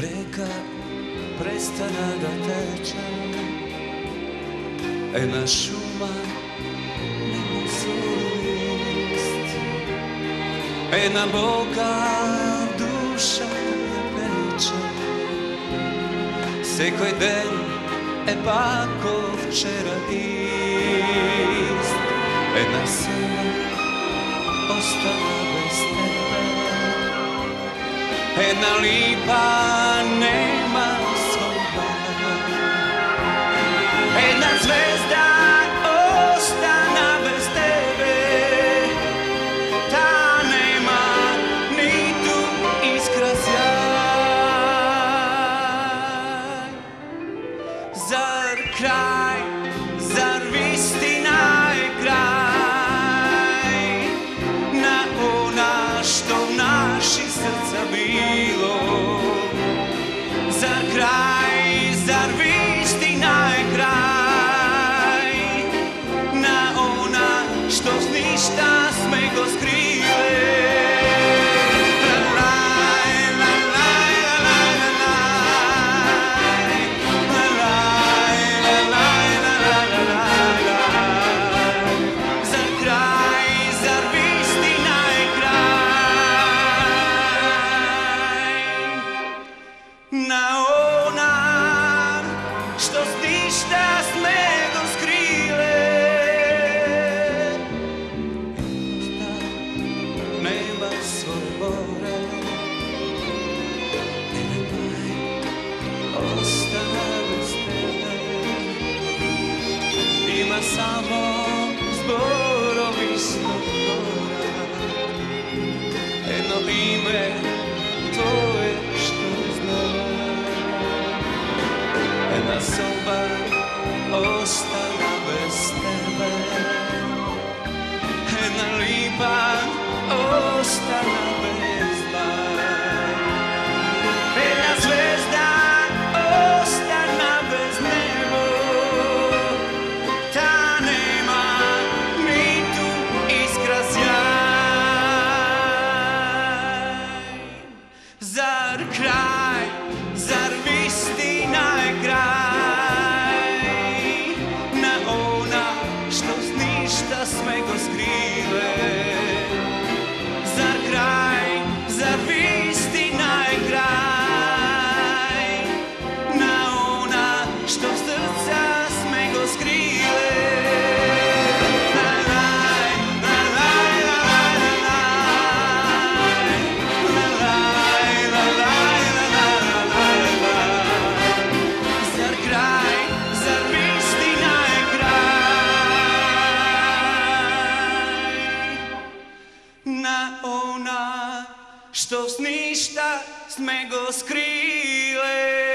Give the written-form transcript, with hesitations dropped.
reka prestana da teče, ena šuma nema svoj list, ena bolka duša koja peče, sekoj den pa ko včera ist, ena sama ostala bez tebe, ena lipa nema svoj bar, ena zvezda ostana bez tebe, ta nema ni tu iskra sjaj. Zar kraj, zar istina je kraj na ona što naši srca bilo? Zar kraj, zar istina je kraj na ona što ništa sme go skrile? Na ona što ništa sme go skrile, nema svoj more, ena maj ostana bez tebe, ima samo zborovi svog gora, eno ime to je što ena soba ostala bez tebe, ena lipa ostala bez bar, ena zvezda ostala bez nebo, ta nema ni tu iskra sjaj. Zar kraj, zar istina je kraj na ona što ništa sme go skrile? Zar kraj, zar istina je kraj na ona što srca sme go skrile? Na ona što ništa sme go skrile.